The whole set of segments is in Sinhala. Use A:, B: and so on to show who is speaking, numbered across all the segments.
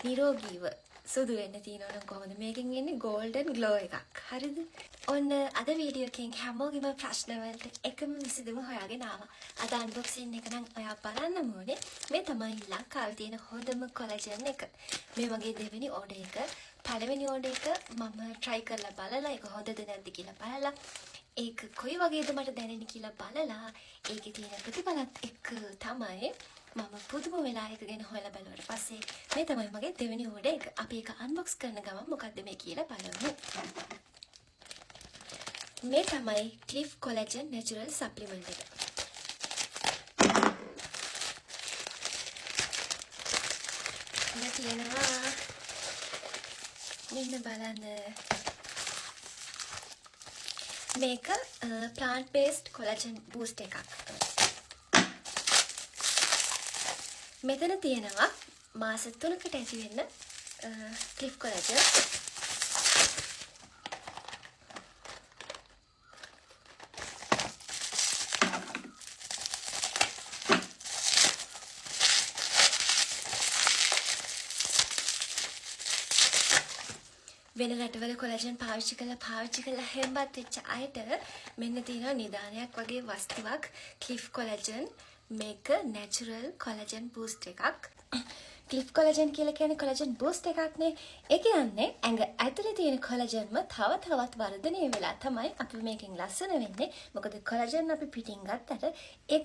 A: නිරෝගීව සුදු වෙන්න තියෙනවා නම් කොහොමද මේකෙන් එන්නේ golden glow එකක්. හරිද? ඔන්න අද වීඩියෝ එකෙන් හැමෝගෙම ප්‍රශ්න වලට එකම විසඳුම හොයාගෙන ආවා. අද අන්බොක්සින් එක නම් ඔයා බලන්න ඕනේ. මේ තමයි ලංකාවේ තියෙන හොඳම කොලජන් එක. මේ වගේ දෙවෙනි ඕඩර් එක, පළවෙනි ඕඩර් එක මම try කරලා බලලා ඒක හොඳද නැද්ද කියලා බලලා ඒක කොයි වගේද මට දැනෙන්නේ කියලා බලලා ඒකේ තියෙන ප්‍රතිඵලත් එක්ක තමයි මම පුදුම වෙලා එක ගැන හොයලා බලුවාට පස්සේ මේ තමයි මගේ දෙවෙනි ඕඩර් එක. අපි ඒක අන්බොක්ස් කරන ගමන් මොකද්ද මේ කියලා බලමු. මේ තමයි Clif Collagen Natural Supplement එක. මේ තියෙනවා මෙන්න බලන්න. මේක plant based collagen boost එකක්. මෙතන තියෙනවා මාස 3කට ඇති වෙන්න Clif Collagen. වෙන රටවල කොලජන් පාවිච්චි කරලා හැම්බත් වෙච්ච අයට මෙන්න තියෙනවා නිදානයක් වගේ වස්තුවක් Clif Collagen මේක natural collagen boost එකක්. Clif Collagen කියලා කියන්නේ collagen boost එකක් නේ. ඒ කියන්නේ ඇඟ ඇතුලේ තියෙන collagenම තව තවත් වර්ධනය වෙලා තමයි අපි මේකෙන් ලස්සන වෙන්නේ. මොකද collagen අපි පිටින් ගත්තට ඒ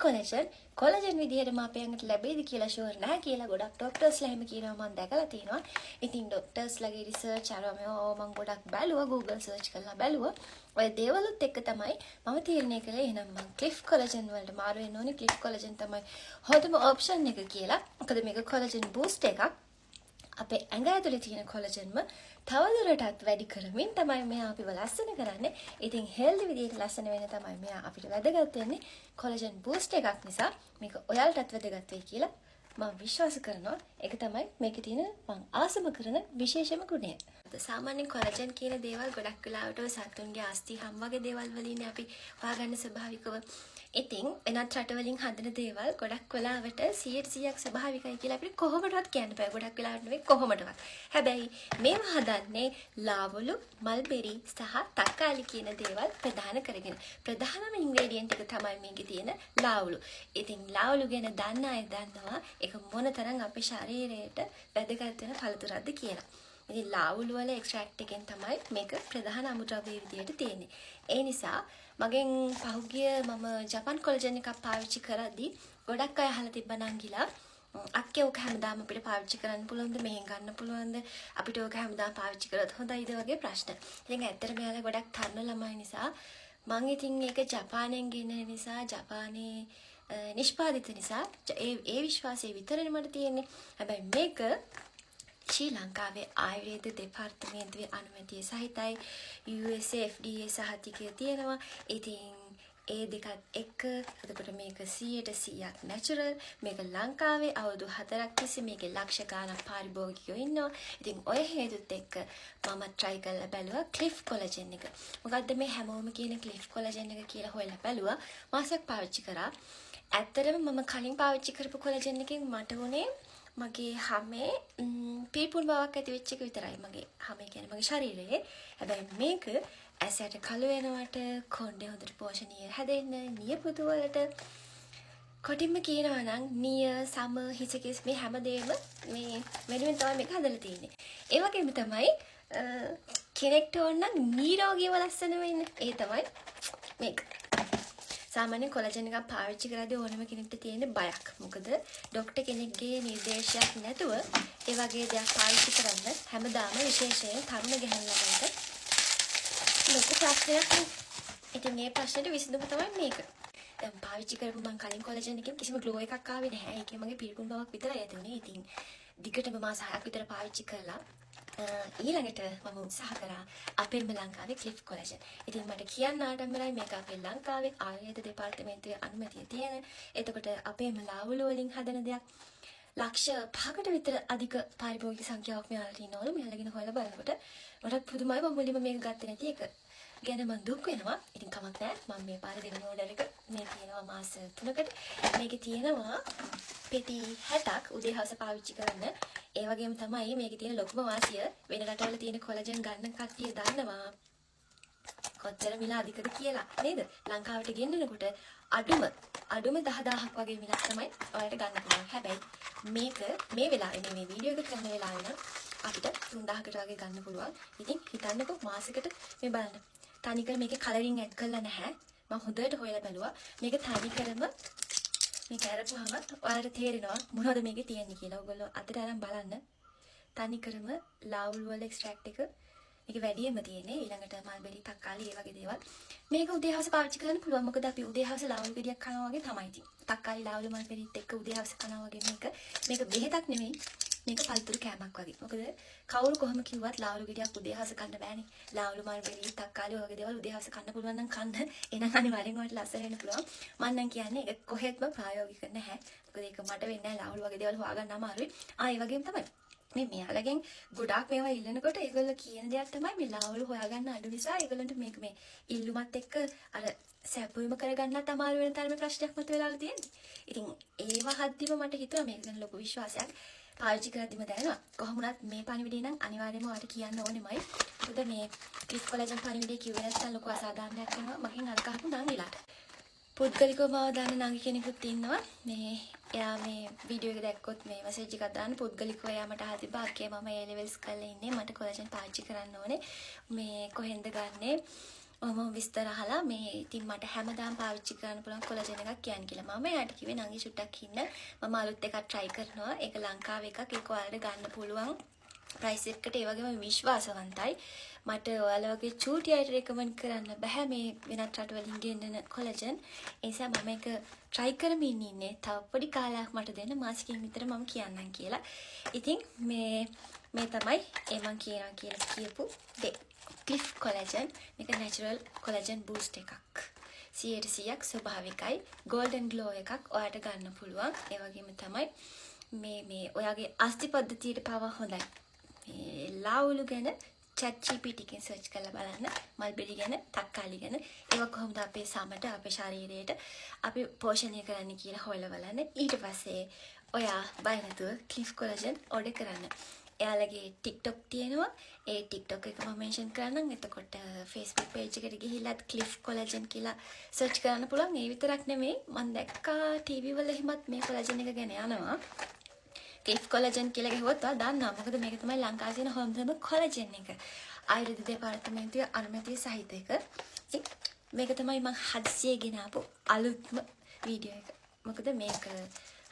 A: collagen විදිහටම අපේ ඇඟට ලැබෙයිද කියලා ෂුවර් නැහැ කියලා ගොඩක් ડોක්ටර්ස්ලා එහෙම කියනවා මම දැකලා තියෙනවා. ඉතින් ડોක්ටර්ස්ලාගේ රිසර්ච් අරම මම ගොඩක් බැලුවා Google search කරලා බැලුවා. ඔය දේවලුත් එක්ක තමයි මම තීරණය කළේ එහෙනම් මම Clif Collagen වලට මාරු වෙන්න ඕනේ. Clif Collagen තමයි හොඳම ඔප්ෂන් එක කියලා. මොකද මේක collagen boost එකක්. අපේ ඇඟ ඇතුලේ තියෙන collagenම තවදුරටත් වැඩි කරමින් තමයි මෙයා අපිව ලස්සන කරන්නේ. ඉතින් healthy විදිහට ලස්සන වෙන්න තමයි මෙයා අපිට වැදගත් වෙන්නේ. collagen boost එකක් නිසා මේක ඔයාලටත් වැදගත් වෙයි කියලා මම විශ්වාස කරනවා. ඒක තමයි මේකේ තියෙන මම ආසම කරන විශේෂම ගුණය. සාමාන්‍යයෙන් කොලජන් කියන දේවල් ගොඩක් වෙලාවට සතුන්ගේ අස්ථි හම් වගේ දේවල් වලින් අපි හොයාගන්න ස්වභාවිකව. ඉතින් වෙනත් රටවලින් හදන දේවල් ගොඩක් වෙලාවට 100% ස්වභාවිකයි කියලා අපිට කොහොමදවත් කියන්න බෑ. ගොඩක් වෙලාවට නෙවෙයි කොහොමදවත්. හැබැයි මේවා හදන්නේ ලාවලු, මල්බෙරි සහ තක්කාලි කියන දේවල් ප්‍රධාන කරගෙන. ප්‍රධානම ඉන්ග්‍රෙඩියන්ට් එක තමයි මේකේ තියෙන ලාවලු. ඉතින් ලාවලු ගැන දන්න අය දන්නවා ඒක මොනතරම් අපේ ශරීරයට වැදගත් වෙන පළතුරක්ද කියලා. ඉතින් ලාවුලු වල එක්ස්ට්‍රැක්ට් එකෙන් තමයි මේක ප්‍රධාන අමුද්‍රව්‍ය විදියට තියෙන්නේ. ඒ නිසා මගෙන් පහුගිය මම ජපන් කොලජන් එකක් පාවිච්චි කරද්දී ගොඩක් අය අහලා තිබ්බා නංගිලා අක්කේ ඔක හැමදාම අපිට පාවිච්චි කරන්න පුළුවන්ද මෙහෙන් ගන්න පුළුවන්ද අපිට ඔක හැමදාම පාවිච්චි කරොත් හොඳයිද වගේ ප්‍රශ්න. ඉතින් ඇත්තටම යාලා ගොඩක් තරුණ ළමයි නිසා මම ඉතින් ඒක ජපානයෙන් ගෙන නිසා ජපානයේ නිෂ්පාදිත නිසා ඒ විශ්වාසය විතරනේ මට තියෙන්නේ. හැබැයි මේක ශ්‍රී ලංකාවේ ආයුර්වේද දෙපාර්තමේන්තුවේ අනුමැතිය සහිතයි. USA FDA සහතිකය තියෙනවා. ඉතින් ඒ දෙකත් එක්ක එතකොට මේක 100% natural. මේක ලංකාවේ අවුරුදු 4ක් තිස්සේ මේකේ ලක්ෂ ගාණක් පාරිභෝගිකයෝ ඉන්නවා. ඉතින් ඔය හේතුත් එක්ක මම try කරලා බැලුවා Clif Collagen එක. මොකද්ද මේ හැමෝම කියන Clif Collagen එක කියලා හොයලා බැලුවා. මාසයක් පාවිච්චි කරා. ඇත්තටම මම කලින් පාවිච්චි කරපු collagen එකෙන් මට උනේ මගේ හැමේ පිරිපුන් බවක් ඇති වෙච්ච එක විතරයි. මගේ හැමේ කියන්නේ මගේ ශරීරයේ. හැබැයි මේක ඇසට කළු වෙනවට, කොණ්ඩේ හොඳට පෝෂණීය හැදෙන්න, නියපොතු වලට කොටින්ම කියනවා නම් නිය, සම, හිසකෙස් මේ හැමදේම මේ වෙනුවෙන් තමයි මේක හදලා තියෙන්නේ. ඒ වගේම තමයි කෙනෙක්ට ඕන නම් නිරෝගීව ලස්සන වෙන්න. ඒ තමයි මේක. සාමාන්‍ය කොලජන් එකක් පාවිච්චි කරද්දී ඕනම කෙනෙක්ට තියෙන බයක්. මොකද ડોක්ටර් කෙනෙක්ගේ නිර්දේශයක් නැතුව ඒ වගේ දෙයක් පාවිච්චි කරන්න හැමදාම විශේෂයෙන් තරුණ ගැහැණු ළමයින්ට ලොකු ප්‍රශ්නයක් නේ. ඉතින් මේ ප්‍රශ්නෙට විසඳුම තමයි මේක. දැන් පාවිච්චි කරපු මං කලින් කොලජන් එකෙන් කිසිම ග්ලෝ එකක් ආවේ නැහැ. ඒකේ මගේ පිරිපුන් බවක් විතරයි ඇති වුනේ. ඉතින් දිගටම මාස 6ක් විතර පාවිච්චි කරලා ඊළඟට මම උත්සාහ කරා අපේම ලංකාවේ Clif Collagen. ඉතින් මට කියන්න ආඩම්බරයි මේක අපේ ලංකාවේ ආයුර්වේද දෙපාර්තමේන්තුවේ අනුමැතිය තියෙන. එතකොට අපේම ලාවුල වලින් හදන දෙයක්. ලක්ෂ 5කට විතර අධික පාරිභෝගික සංඛ්‍යාවක් මෙයාලට ඉන්නවලු. මෙයාලගෙන හොයලා බලනකොට මට පුදුමයි මම මුලින්ම මේක ගත්තේ නැති එක. ගැන මම දුක් වෙනවා. ඉතින් කමක් නැහැ. මම මේ පාර දෙවෙනි ඕඩර් එක මේ තියෙනවා මාස 3කට. මේකේ තියෙනවා පෙති 60ක් උදේ හවස පාවිච්චි කරන්න. ඒ වගේම තමයි මේකේ තියෙන ලොකුම වාසිය වෙන රටවල තියෙන කොලජන් ගන්න කට්ටිය දන්නවා කොච්චර මිල අධිකද කියලා නේද? ලංකාවට ගෙන්නනකොට අඩුම 10000ක් වගේ මිලක් තමයි ඔයාලට ගන්න පුළුවන්. හැබැයි මේක මේ වෙලාවේ මේ වීඩියෝ එක කරන වෙලාවේ නම් අපිට 3000කට වගේ ගන්න පුළුවන්. ඉතින් හිතන්නකෝ මාසෙකට මේ බලන්න. තනිකර මේකේ කලරින් ඇඩ් කරලා නැහැ. මම හොඳට හොයලා බැලුවා. මේක තනිකරම මේක අරපුවාම ඔයාලට තේරෙනවා මොනවද මේකේ තියෙන්නේ කියලා. ඔයගොල්ලෝ අතට අරන් බලන්න. තනිකරම ලාවුල් වල එක්ස්ට්‍රැක්ට් එක මේක වැඩියෙන්ම තියෙන්නේ. ඊළඟට මල්බෙරි, තක්කාලි ඒ වගේ දේවල්. මේක උදේ හවස පාවිච්චි කරන්න පුළුවන්. මොකද අපි උදේ හවස ලාවුල් ගෙඩියක් කනවා වගේ තමයි ඉතින්. තක්කාලි ලාවුල් මල්බෙරිත් එක්ක උදේ හවස කනවා වගේ මේක බෙහෙතක් නෙමෙයි. මේක පළතුරු කෑමක් වගේ. මොකද කවුරු කොහොම කිව්වත් ලාවුල් ගෙඩියක් උදේ හවස කන්න බෑනේ. ලාවුල් මල්බෙරි, තක්කාලි වගේ දේවල් උදේ හවස කන්න පුළුවන් නම් කන්න. එනං අනිවාර්යෙන් ඔයාලට ලස්සන වෙන්න පුළුවන්. මම නම් කියන්නේ ඒක කොහෙත්ම ප්‍රායෝගික නැහැ. මොකද ඒක මට වෙන්නේ නැහැ ලාවුල් වගේ දේවල් හොයාගන්න අමාරුයි. ඒ වගේම තමයි මේ මෙයාලගෙන් ගොඩාක් මේවා ඉල්ලනකොට ඒගොල්ලෝ කියන දේක් තමයි මේ ලාවුල් හොයාගන්න අඩු නිසා ඒගොල්ලන්ට මේක මේ ඉල්ලුමත් එක්ක අර සැපුවීම කරගන්නත් අමාරු වෙන තරමේ ප්‍රශ්නයක් මතුවලා තියෙන්නේ. ඉතින් ඒව හද්දිම මට හිතුවා මේක ගැන ලොකු විශ්වාසයක් පාවිච්චි කරද්දිම දැනෙනවා. කොහොම වුණත් මේ පණිවිඩය නම් අනිවාර්යයෙන්ම ඔයාලට කියන්න ඕනෙමයි. මොකද මේ ක්ලිෆ් කොලජන් පණිවිඩය කිව්වේ නැත්නම් ලොකු අසාධාරණයක් වෙනවා. මගෙන් අර කහපු නංගිලාට. පුද්ගලිකව මාව දන්න නංගි කෙනෙකුත් ඉන්නවා. මේ එයා මේ වීඩියෝ එක දැක්කොත් මේ මැසේජ් එකක් දාන්න පුද්ගලිකව එයා මට අහලා තිබ්බා අක්කේ මම A levels කරලා ඉන්නේ මට කොලජන් පාවිච්චි කරන්න ඕනේ මේ කොහෙන්ද ගන්නෙ මම විස්තර අහලා මේ ඉතින් මට හැමදාම පාවිච්චි කරන්න පුළුවන් කොලජන් එකක් කියන්න කියලා මම එයාට කිව්වේ නංගි චුට්ටක් ඉන්න මම අලුත් එකක් try කරනවා ඒක ලංකාවේ එකක් ඒක ඔයාලට ගන්න පුළුවන් ප්‍රයිස් එකකට ඒ වගේම විශ්වාසවන්තයි මට ඔයාලා වගේ චූටි අයට රෙකමන්ඩ් කරන්න බෑ මේ වෙනත් රටවලින් ගෙන්නන කොලජන් ඒ නිසා මම ඒක try කරමින් ඉන්නේ තව පොඩි කාලයක් මට දෙන්න මාසෙකින් විතර මම කියන්නම් කියලා. ඉතින් මේ තමයි මම කියනවා කියලා කියපු දේ. Clif Collagen මේක natural collagen boost එකක්. 100% ස්වභාවිකයි golden glow එකක් ඔයාලට ගන්න පුළුවන්. ඒ වගේම තමයි මේ ඔයාගේ අස්ථි පද්ධතියට පවා හොඳයි. මේ ලාවුලු ගැන chat GPT එකෙන් search කරලා බලන්න මල්බෙරි ගැන තක්කාලි ගැන ඒවා කොහොමද අපේ සමට අපේ ශරීරයට අපි පෝෂණය කරන්න කියලා හොයලා බලන්න ඊට පස්සේ ඔයා බය නැතුව Clif Collagen order කරන්න එයාලගේ TikTok තියෙනවා ඒ TikTok එක මම mention කරන්නම් එතකොට Facebook page එකට ගිහිල්ලා Clif Collagen කියලා search කරන්න පුළුවන් ඒ විතරක් නෙමෙයි මම දැක්කා TV වල එහෙමත් මේ collagen එක ගැන යනවා Clif Collagen කියලා ගහුවොත් ඔයා දන්නවා මොකද මේක තමයි ලංකාවේ තියෙන හොඳම collagen එක. ආයුර්වේද දෙපාර්තමේන්තුවේ අනුමැතිය සහිත එක. ඉතින් මේක තමයි මම හදිස්සියේ ගෙනාපු අලුත්ම වීඩියෝ එක. මොකද මේක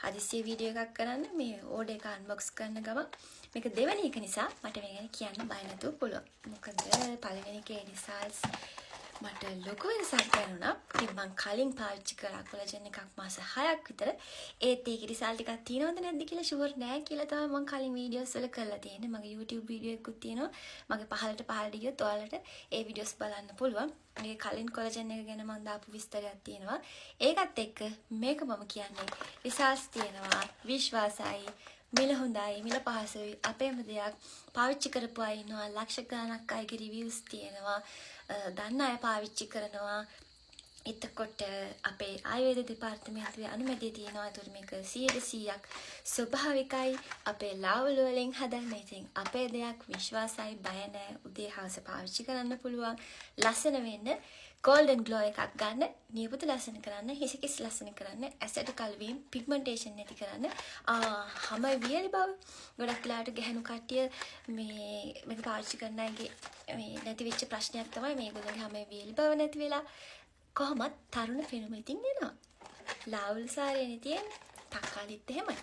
A: හදිස්සියේ වීඩියෝ එකක් කරන්න මේ ඕඩර් එක අන්බොක්ස් කරන ගමන් මේක දෙවෙනි එක නිසා මට මේ ගැන කියන්න බය නැතුව පුළුවන්. මොකද පළවෙනි එකේ රිසල්ට්ස් මට ලොකු වෙනසක් දැනුණා. ඉතින් මම කලින් පාවිච්චි කරා කොලජන් එකක් මාස 6ක් විතර. ඒත් ඒකේ රිසල්ට් එකක් තියෙනවද නැද්ද කියලා ෂුවර් නෑ කියලා තමයි මම කලින් වීඩියෝස් වල කරලා තියෙන්නේ. මගේ YouTube වීඩියෝ එකකුත් තියෙනවා. මගේ පහළට ගියොත් ඔයාලට ඒ වීඩියෝස් බලන්න පුළුවන්. මේ කලින් කොලජන් එක ගැන මම දාපු විස්තරයක් තියෙනවා. ඒකත් එක්ක මේක මම කියන්නේ රිසල්ට්ස් තියෙනවා. විශ්වාසයි මිල හොඳයි මිල පහසුයි අපේම දෙයක් පාවිච්චි කරපු අය ඉන්නවා ලක්ෂ ගණනක් අයගේ රිවිව්ස් තියෙනවා දන්න අය පාවිච්චි කරනවා එතකොට අපේ ආයුර්වේද දෙපාර්තමේන්තුවේ අනුමැතිය තියෙනවා ඒතකොට මේක 100%ක් ස්වභාවිකයි අපේ ලාවුල වලින් හදන්න ඉතින් අපේ දෙයක් විශ්වාසයි බය නැහැ උදේ හවස පාවිච්චි කරන්න පුළුවන් ලස්සන වෙන්න golden glow එකක් ගන්න නියපොතු ලස්සන කරන්න හිසකිස් ලස්සන කරන්න ඇසට කල්වීම් පිග්මන්ටේෂන් නැති කරන්න හැම වියලි බව ගොඩක් වෙලාවට ගැහණු කට්ටිය මේක පාවිච්චි කරන අයගේ මේ නැති වෙච්ච ප්‍රශ්නයක් තමයි මේගොල්ලෝගේ හැම වියලි බව නැති වෙලා කොහොමත් තරුණ පෙනුම ඉතින් එනවා ලාවුල් සාරේනේ තියෙන්නේ තක්කාලිත් එහෙමයි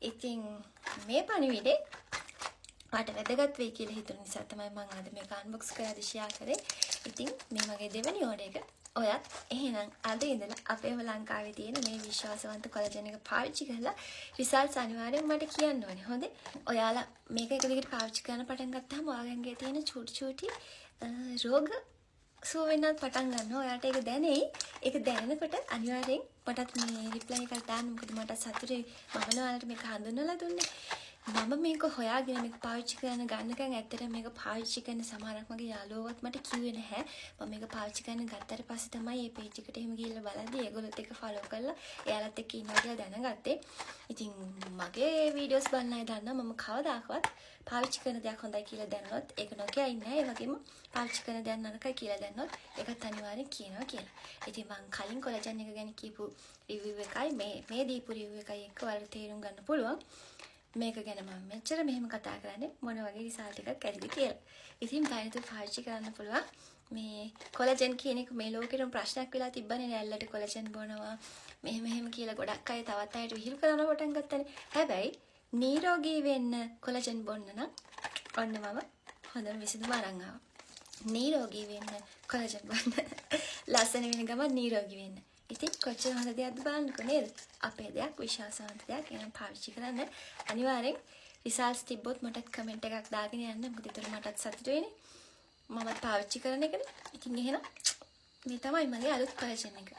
A: ඉතින් මේ පණිවිඩේ පාට වැදගත් වෙයි කියලා හිතුන නිසා තමයි මම අද මේක අන්බොක්ස් කරලා ෂෙයා කරේ. ඉතින් මේ මගේ දෙවෙනි ඕඩර් එක. ඔයත් එහෙනම් අද ඉඳලා අපේම ලංකාවේ තියෙන මේ විශ්වාසවන්ත කොලජන් එක පාවිච්චි කරලා රිසල්ට්ස් අනිවාර්යෙන් මට කියන්න ඕනේ. හොඳේ. ඔයාලා මේක එක දිගට පාවිච්චි කරන පටන් ගත්තාම ඔයාලගේ තියෙන චූටි රෝග සුව වෙන්නත් පටන් ගන්නවා. ඔයාලට ඒක දැනෙයි. ඒක දැනෙනකොට අනිවාර්යෙන් මටත් මේ රිප්ලයි එකක් දාන්න. මොකද මට සතුටුයි. මම ඔයාලට මේක හඳුන්වලා දුන්නේ. මම මේක හොයාගෙන මේක පාවිච්චි කරන ගන්නකන් ඇත්තට මේක පාවිච්චි කරන සමහරක් මගේ යාළුවෝත් මට කිව්වේ නැහැ. මම මේක පාවිච්චි කරන ගත්තට පස්සේ තමයි මේ page එකට එහෙම ගිහිල්ලා බලද්දි ඒගොල්ලොත් එක්ක follow කරලා එයාලත් එක්ක ඉන්නවා කියලා දැනගත්තේ. ඉතින් මගේ videos බලන අය දන්නවා මම කවදාකවත් පාවිච්චි කරන දෙයක් හොඳයි කියලා දැනනොත් ඒක නොකිය ඉන්නේ නැහැ. ඒ වගේම පාවිච්චි කරන දෙයක් නරකයි කියලා දැනනොත් ඒකත් අනිවාර්යෙන් කියනවා කියලා. ඉතින් මම කලින් කොලජන් එක ගැන කියපු review එකයි මේ දීපු review එකයි එක්ක ඔයාලට තේරුම් ගන්න පුළුවන්. මේක ගැන මම මෙච්චර මෙහෙම කතා කරන්නේ මොන වගේ රිසල්ට් එකක් ඇතිද කියලා. ඉතින් බයනතු පාවිච්චි කරන්න පුළුවන්. මේ කොලජන් කියන එක මේ ලෝකෙටම ප්‍රශ්නයක් වෙලා තිබ්බනේ නැල්ලට කොලජන් බොනවා. මෙහෙම කියලා ගොඩක් අය තවත් අයට විහිළු කරන පටන් ගත්තානේ. හැබැයි නිරෝගී වෙන්න කොලජන් බොන්න නම් ඔන්න මම හොඳම විසඳුම අරන් ආවා. නිරෝගී වෙන්න කොලජන් බොන්න. ලස්සන වෙන ගමන් නිරෝගී වෙන්න. ඉතින් කොච්චර හොඳ දෙයක්ද බලන්නකෝ නේද? අපේ දෙයක් විශ්වාසවන්ත දෙයක් එහෙනම් පාවිච්චි කරන්න. අනිවාර්යෙන් රිසල්ට්ස් තිබ්බොත් මටත් කමෙන්ට් එකක් දාගෙන යන්න. මොකද ඒතර මටත් සතුටු වෙන්නේ. මමත් පාවිච්චි කරන එකනේ. ඉතින් එහෙනම් මේ තමයි මගේ අලුත් කොලජන් එක.